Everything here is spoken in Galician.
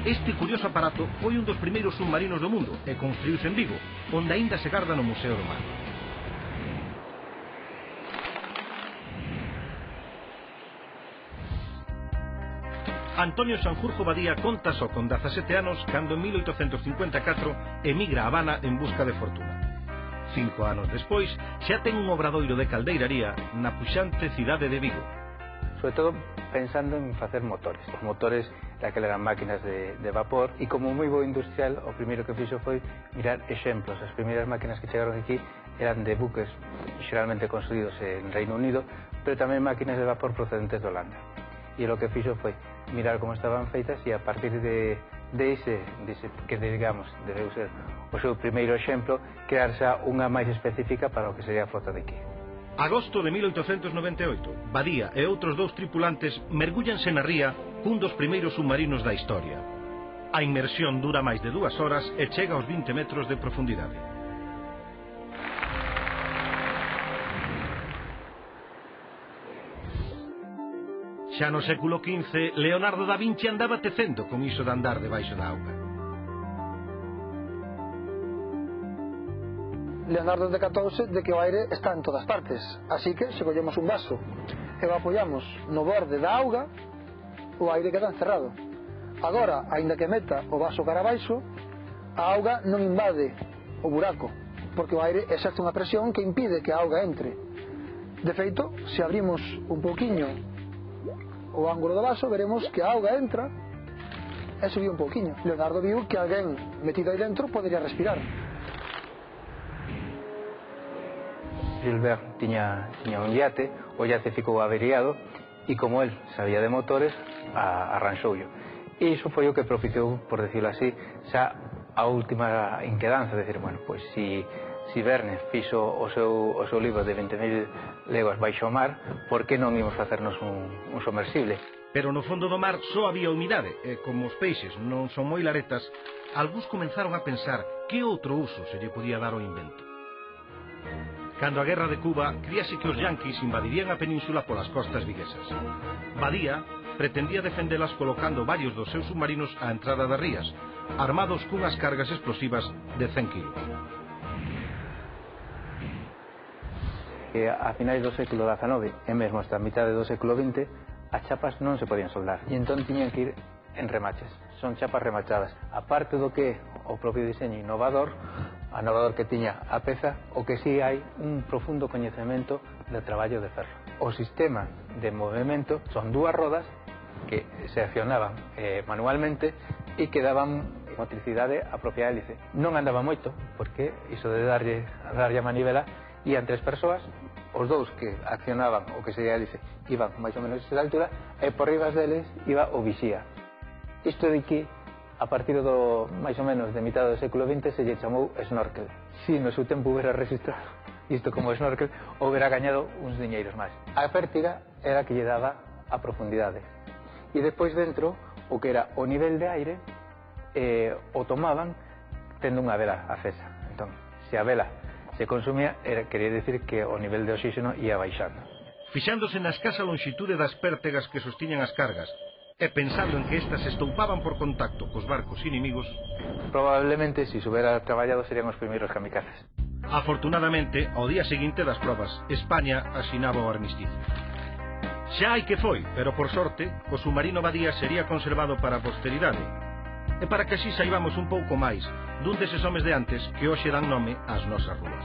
Este curioso aparato foi un dos primeiros submarinos do mundo e construíuse en Vigo, onde aínda se garda no Museo do Mar. Antonio Sanjurjo Badía conta só con 17 anos cando en 1854 emigra a Habana en busca de fortuna. 5 anos despois xa ten un obradoiro de caldeiraría na puxante cidade de Vigo. Sobre todo pensando en facer motores. Os motores daquela eran máquinas de vapor e como moi bo industrial o primeiro que fixo foi mirar exemplos. As primeiras máquinas que chegaron aquí eran de buques xeralmente construídos en Reino Unido, pero tamén máquinas de vapor procedentes de Holanda. E o que fixo foi mirar como estaban feitas e a partir de ese que digamos debeu ser o seu primeiro exemplo, crear xa unha máis específica para o que sería a flota de aquí. Agosto de 1898, Badía e outros 2 tripulantes mergúllanse na ría cun dos primeiros submarinos da historia. A inmersión dura máis de 2 horas e chega aos 20 metros de profundidade. Xa no século XV, Leonardo da Vinci andaba tecendo con iso de andar debaixo da auga. Leonardo decatouse de que o aire está en todas partes, así que se collemos un vaso e o apoiamos no borde da auga, o aire queda encerrado. Agora, aínda que meta o vaso cara abaixo, a auga non invade o buraco, porque o aire exerce unha presión que impide que a auga entre. De feito, se abrimos un pouquiño o ángulo do vaso, veremos que a auga entra e subiu un pouquiño. Leonardo viu que alguén metido aí dentro podería respirar. Gilbert tiña un iate, o iate ficou averiado e como el sabía de motores, arranxoullo. E iso foi o que propiciou, por decirlo así, xa a última inquedanza, decir, bueno, pois si Verne fixo o seu libro de 20.000 leguas baixo o mar, por que non imos facernos un somersible? Pero no fondo do mar só había humidade, e como os peixes non son moi laretas, algúns comenzaron a pensar que outro uso se lle podía dar ao invento. Cando a guerra de Cuba, críase que os yanquis invadirían a península polas costas viguesas. Badía pretendía defendelas colocando varios dos seus submarinos á entrada das rías, armados cunhas cargas explosivas de 100 kilos. A finais do século XIX e mesmo hasta a mitade do século XX, as chapas non se podían soldar e entón tiñan que ir en remaches. Son chapas remachadas. Aparte do que o propio diseño innovador que tiña a peza, o que si hai un profundo coñecemento de traballo de ferro. O sistema de movimento son 2 rodas que se accionaban manualmente e que daban motricidade á propia hélice. Non andaba moito, porque iso de darlle a manivela ian 3 persoas, os 2 que accionaban o que sería a hélice iban máis ou menos a esa altura e por riba deles iba o vixía. Isto de que a partir do máis ou menos de mitad do século XX se lle chamou snorkel. Si no seu tempo hubiera registrado isto como snorkel, hubiera gañado uns diñeiros máis. A pértiga era que lle daba a profundidade e despois dentro o que era o nivel de aire o tomaban tendo unha vela acesa. Entón, se a vela se consumía, quería decir que o nivel de oxígeno ia baixando. Fixándose na escasa longitude das pértegas que sostiñan as cargas e pensando en que estas estoupaban por contacto cos barcos inimigos, probablemente, se se hubiera traballado, serían os primeiros kamikazes. Afortunadamente, ao día seguinte das probas, España asinaba o armisticio. Xa hai que foi, pero por sorte, o submarino Badía sería conservado para a posteridade, e para que así saibamos un pouco máis dun deses homes de antes que hoxe dan nome ás nosas rúas.